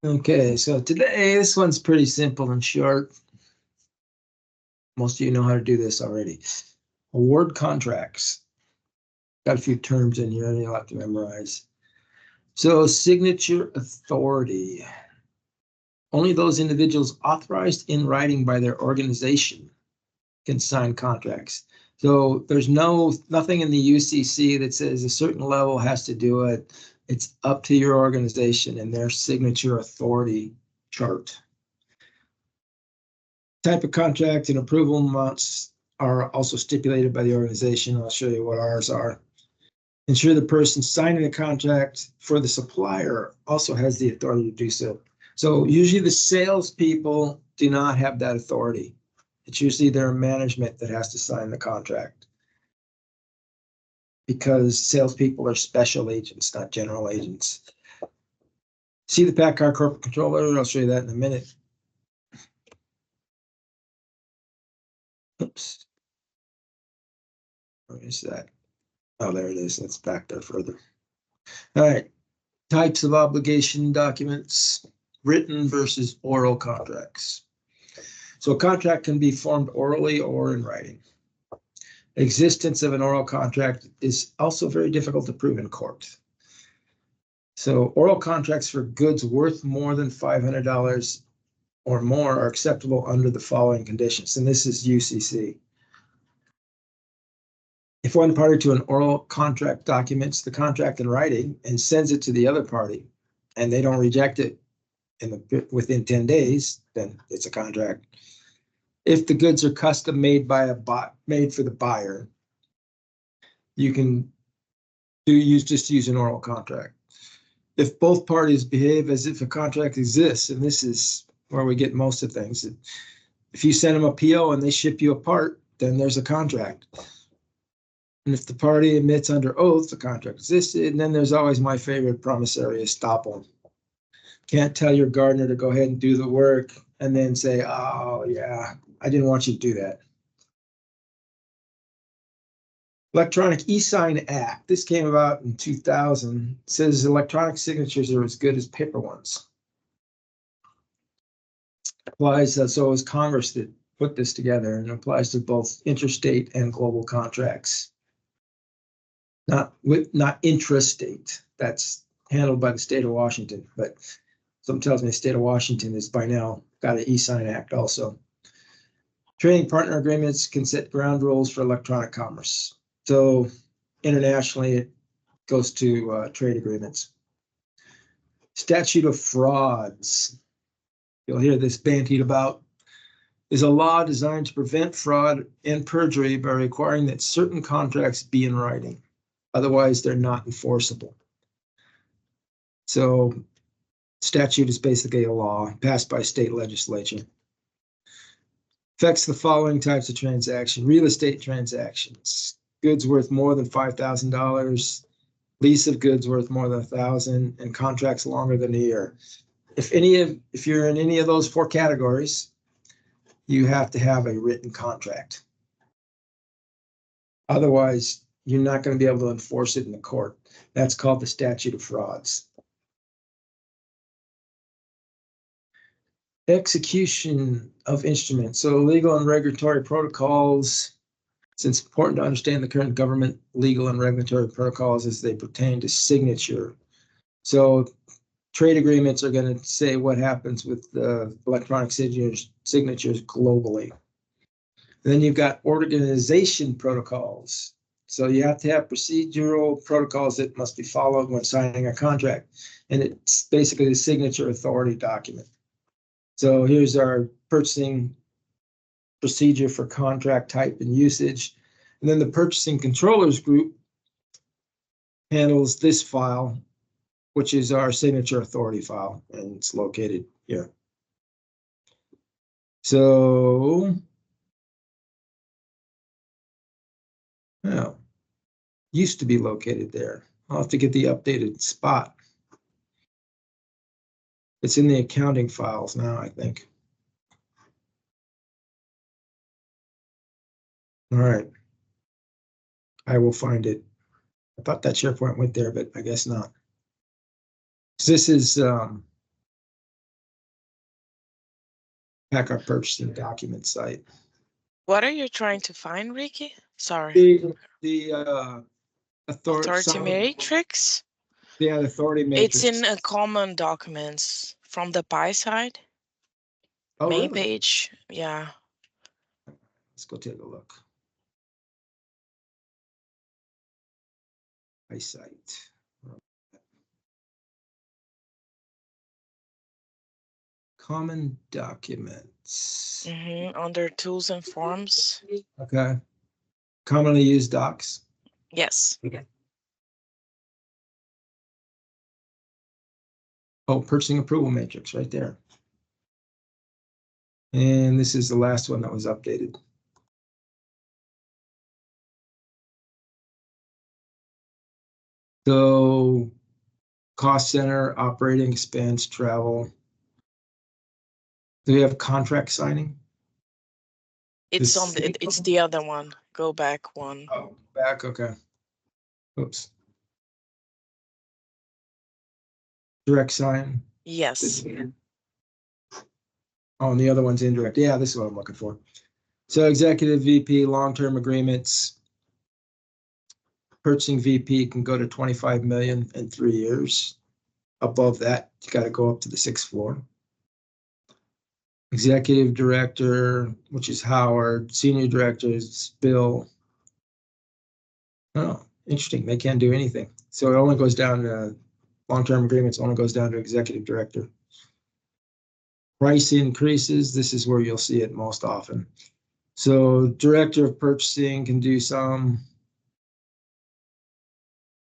Okay, so today, this one's pretty simple and short. Most of you know how to do this already. Award contracts. Got a few terms in here you'll have to memorize. So signature authority. Only those individuals authorized in writing by their organization can sign contracts. So there's nothing in the U.C.C. that says a certain level has to do it. It's up to your organization and their signature authority chart. Type of contract and approval amounts are also stipulated by the organization. I'll show you what ours are. Ensure the person signing the contract for the supplier also has the authority to do so. So usually the salespeople do not have that authority. It's usually their management that has to sign the contract, because salespeople are special agents, not general agents. See the PACCAR corporate controller. I'll show you that in a minute. Oops. Where is that? Oh, there it is. That's back there further. All right. Types of obligation documents, written versus oral contracts. So a contract can be formed orally or in writing. Existence of an oral contract is also very difficult to prove in court. So oral contracts for goods worth more than $500 or more are acceptable under the following conditions. And this is U.C.C. If one party to an oral contract documents the contract in writing and sends it to the other party, and they don't reject it within 10 days, then it's a contract. If the goods are custom made made for the buyer, you can just use an oral contract. If both parties behave as if a contract exists, and this is where we get most of things, if you send them a PO and they ship you a part, then there's a contract. And if the party admits under oath the contract existed, and then there's always my favorite promissory estoppel. Can't tell your gardener to go ahead and do the work and then say, oh yeah, I didn't want you to do that. Electronic e-sign Act. This came about in 2000. It says electronic signatures are as good as paper ones. Applies, so it was Congress that put this together, and applies to both interstate and global contracts. Not intrastate. That's handled by the state of Washington, but something tells me the state of Washington is by now got an e-sign act also. Trading partner agreements can set ground rules for electronic commerce. So internationally, it goes to trade agreements. Statute of Frauds. You'll hear this bandied about. Is a law designed to prevent fraud and perjury by requiring that certain contracts be in writing. Otherwise, they're not enforceable. So statute is basically a law passed by state legislature. Affects the following types of transaction: real estate transactions, goods worth more than $5,000, lease of goods worth more than $1,000, and contracts longer than a year. If you're in any of those four categories, you have to have a written contract. Otherwise, you're not going to be able to enforce it in the court. That's called the Statute of Frauds. Execution of instruments. So legal and regulatory protocols. It's important to understand the current government legal and regulatory protocols as they pertain to signature. So trade agreements are going to say what happens with the electronic signatures globally. And then you've got organization protocols. So you have to have procedural protocols that must be followed when signing a contract. And it's basically the signature authority document. So here's our purchasing procedure for contract type and usage. And then the purchasing controllers group handles this file, which is our signature authority file, and it's located here. So, well, used to be located there. I'll have to get the updated spot. It's in the accounting files now, I think. All right. I will find it. I thought that SharePoint went there, but I guess not. This is PACCAR purchasing document site. What are you trying to find, Ricky? Sorry. The Authority matrix? Yeah, the authority matrix. It's in a common documents from the PI side. Oh, Main really? page. Yeah. Let's go take a look. PI site. Common documents. Under tools and forms. Okay. Commonly used docs. Yes. Okay. Oh, purchasing approval matrix right there. And this is the last one that was updated. So cost center, operating expense, travel. Do we have contract signing? It's on the, it's the other one. Go back one. Oh, back, okay. Oops. Direct sign. Yes. Oh, and the other one's indirect. Yeah, this is what I'm looking for. So executive VP, long-term agreements. Purchasing VP can go to 25 million in 3 years. Above that, you got to go up to the 6th floor. Executive director, which is Howard. Senior director is Bill. Oh, interesting. They can't do anything. So it only goes down to long-term agreements, only goes down to executive director. Price increases. This is where you'll see it most often. So director of purchasing can do some,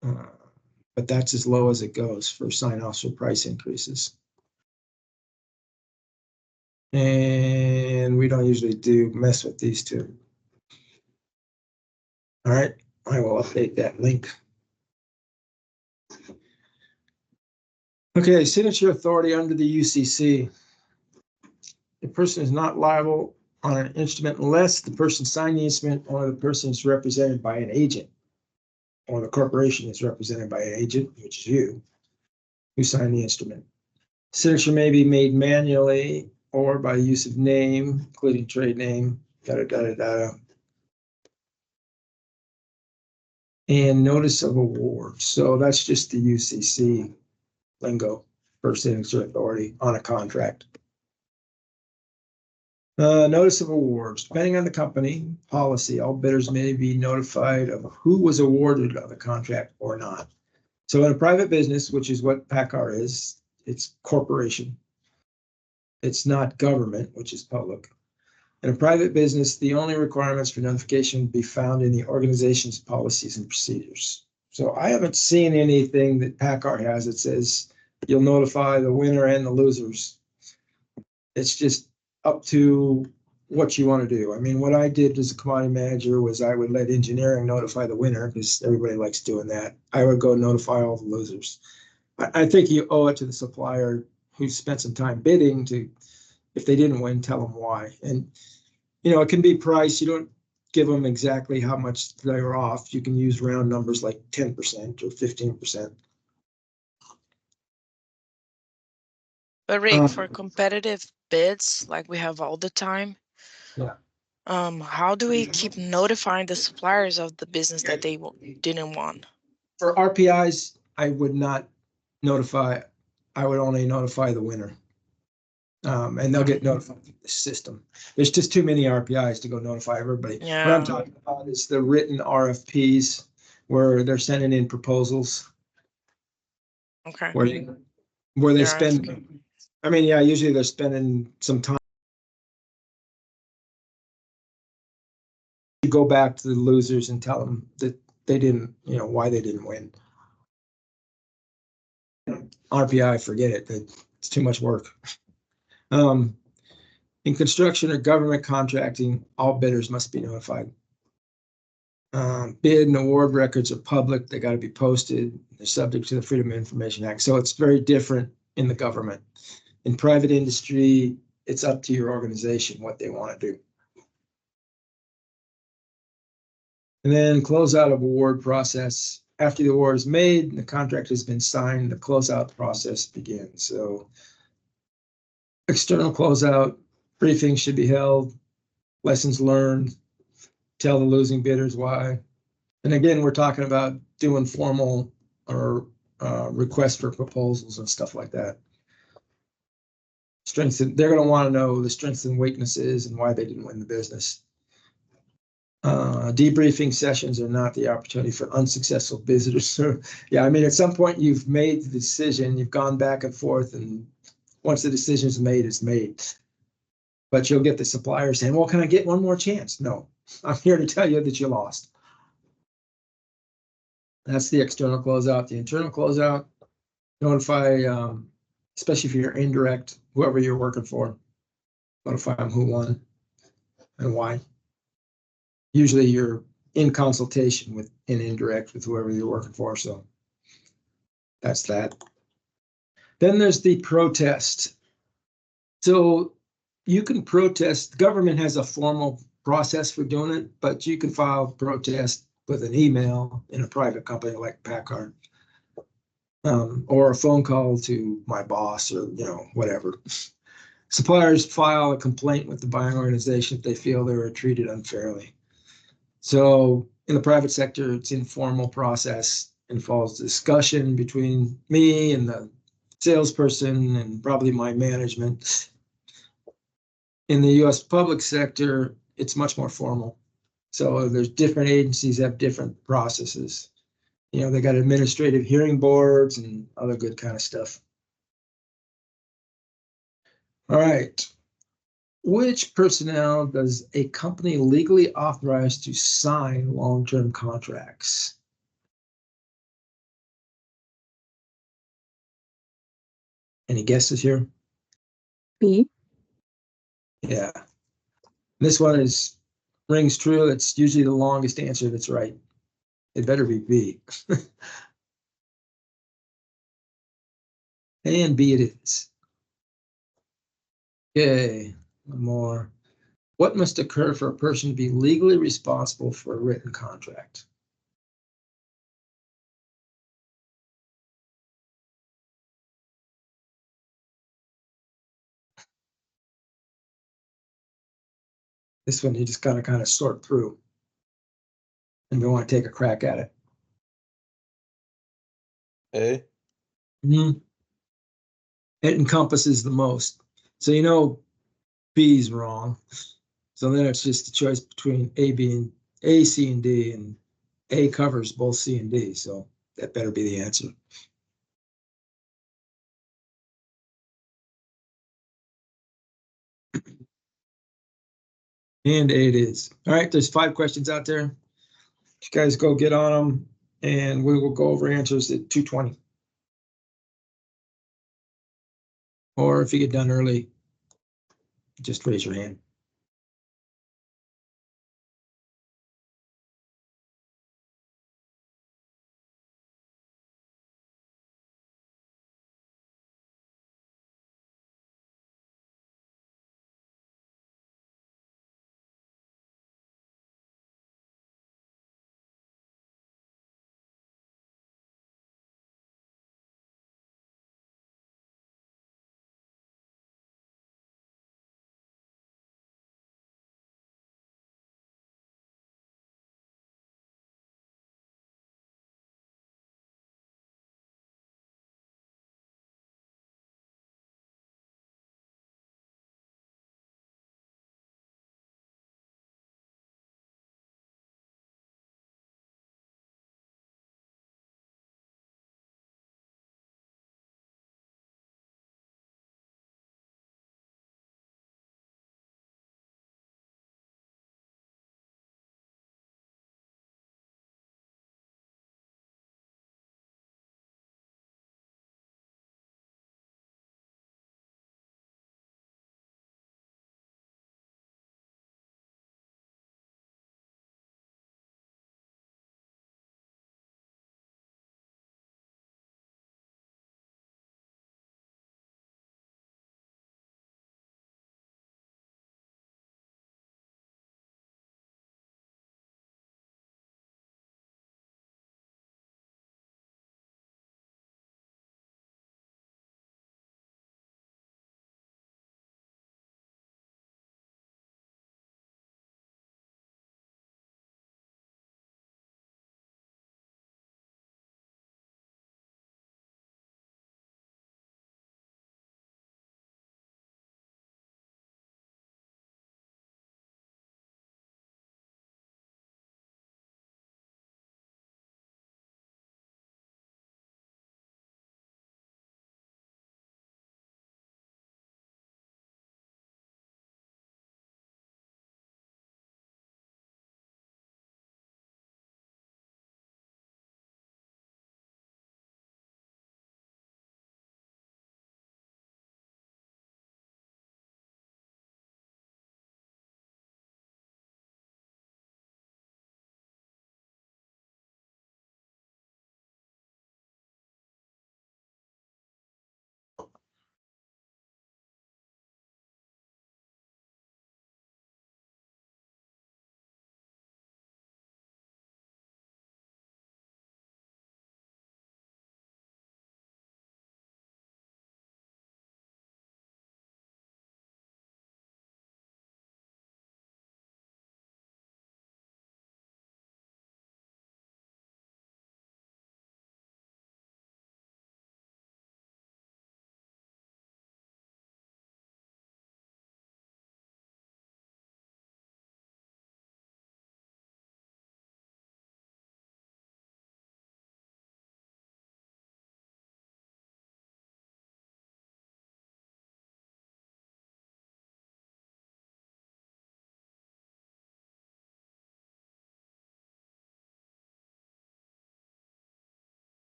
but that's as low as it goes for sign-offs for price increases. And we don't usually mess with these two. All right, I will update that link. Okay, signature authority under the U.C.C. The person is not liable on an instrument unless the person signed the instrument or the person is represented by an agent, or the corporation is represented by an agent, which is you, who signed the instrument. Signature may be made manually or by use of name, including trade name, and notice of award. So that's just the U.C.C. lingo for signature authority on a contract. Notice of awards. Depending on the company policy, all bidders may be notified of who was awarded of the contract or not. So in a private business, which is what PACCAR is, it's corporation. It's not government, which is public. In a private business, the only requirements for notification would be found in the organization's policies and procedures. So I haven't seen anything that PACCAR has that says you'll notify the winner and the losers. It's just up to what you want to do. I mean, what I did as a commodity manager was I would let engineering notify the winner because everybody likes doing that. I would go notify all the losers. I think you owe it to the supplier who spent some time bidding to, if they didn't win, tell them why. And, you know, it can be price. You don't give them exactly how much they were off. You can use round numbers like 10% or 15%. But Rick, for competitive bids, like we have all the time, yeah. How do we keep notifying the suppliers of the business that they didn't want? For RPIs, I would not notify. I would only notify the winner. And they'll get notified through the system. There's just too many RPIs to go notify everybody. Yeah. What I'm talking about is the written RFPs where they're sending in proposals. Okay. Where they spend. I mean, yeah, usually they're spending some time. You go back to the losers and tell them that they didn't, you know, why they didn't win. RPI, forget it. It's too much work. In construction or government contracting, all bidders must be notified. Bid and award records are public. They got to be posted. They're subject to the Freedom of Information Act. So it's very different in the government. In private industry, it's up to your organization what they want to do. And then closeout of award process. After the award is made and the contract has been signed, the closeout process begins. So external closeout, Briefings should be held, lessons learned, tell the losing bidders why. And again, we're talking about doing formal or requests for proposals and stuff like that. Strengths, they're going to want to know the strengths and weaknesses and why they didn't win the business. Debriefing sessions are not the opportunity for unsuccessful visitors. So, yeah, I mean, at some point you've made the decision, you've gone back and forth, and once the decision is made, it's made. But you'll get the supplier saying, well, can I get one more chance? No, I'm here to tell you that you lost. That's the external closeout. The internal closeout, notify, especially if you're indirect, whoever you're working for, notify them who won and why. Usually you're in consultation with an indirect with whoever you're working for, so that's that. Then there's the protest. So you can protest. The government has a formal process for doing it, but you can file protest with an email in a private company like Packard, or a phone call to my boss, or whatever. Suppliers file a complaint with the buying organization if they feel they were treated unfairly. So in the private sector, it's informal process, involves discussion between me and the salesperson and probably my management. In the US public sector, it's much more formal. So there's different agencies have different processes. They got administrative hearing boards and other good kind of stuff. All right. Which personnel does a company legally authorize to sign long-term contracts? Any guesses here? B. Yeah. This one rings true. It's usually the longest answer that's right. It better be B. And B it is. Okay, one more. What must occur for a person to be legally responsible for a written contract? This one you just gotta kind of sort through, and we want to take a crack at it. A. It encompasses the most. So B's wrong. So then it's just a choice between A, B, and A, C, and D, and A covers both C and D. So that better be the answer. And A it is. All right, there's 5 questions out there. You guys go get on them, and we will go over answers at 2:20. Or if you get done early, just raise your hand.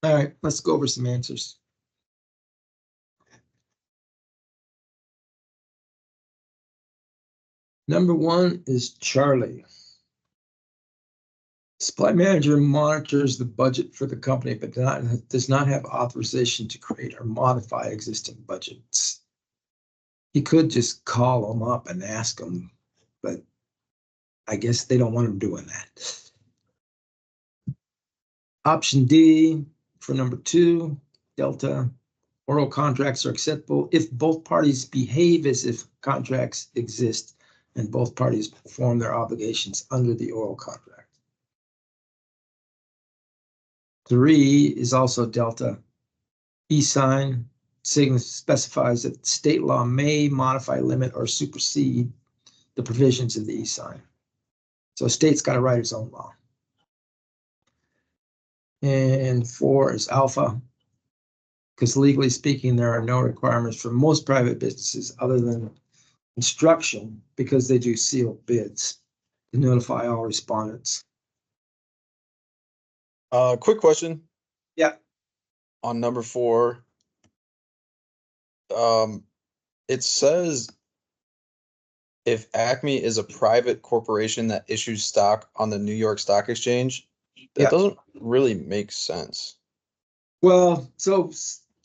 All right, let's go over some answers. Number 1 is Charlie. Supply manager monitors the budget for the company, but does not have authorization to create or modify existing budgets. He could just call them up and ask them, but I guess they don't want him doing that. Option D for number 2, Delta. Oral contracts are acceptable if both parties behave as if contracts exist and both parties perform their obligations under the oral contract. 3 is also Delta. E-sign specifies that state law may modify, limit, or supersede the provisions of the e-sign. So a state's got to write its own law. And 4 is Alpha, because legally speaking, there are no requirements for most private businesses other than instruction, because they do sealed bids to notify all respondents. Quick question. Yeah. On number 4, it says if Acme is a private corporation that issues stock on the New York Stock Exchange, that doesn't really make sense. Well, so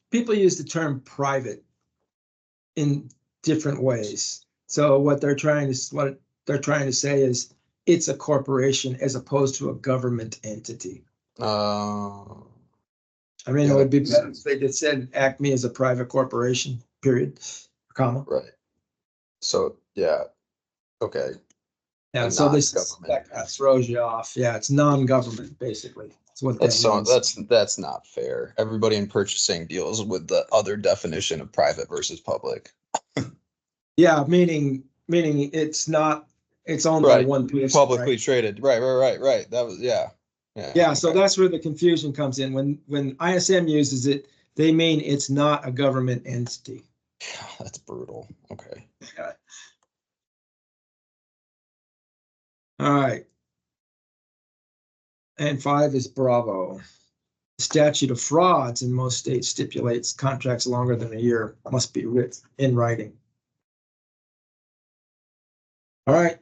people use the term private in different ways. So what they're trying to say is it's a corporation as opposed to a government entity. I mean, it would be better if they just said Acme is a private corporation, period, comma. Right. So, yeah. Okay. Yeah, And so not this government. that throws you off. Yeah, it's non-government, basically. That's what That's that means. that's not fair. Everybody in purchasing deals with the other definition of private versus public. Yeah, meaning it's not, it's owned by one person. Publicly right? traded. Right. That was Yeah, so okay. that's where the confusion comes in. When ISM uses it, they mean it's not a government entity. That's brutal. Okay. Yeah. All right. And 5 is Bravo. The statute of frauds in most states stipulates contracts longer than a year must be written in writing. All right.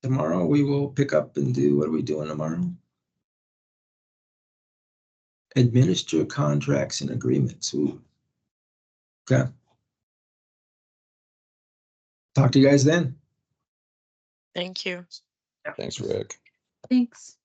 Tomorrow we will pick up and do, what are we doing tomorrow? Administer contracts and agreements. Ooh. Okay. Talk to you guys then. Thank you. Thanks, Rick. Thanks.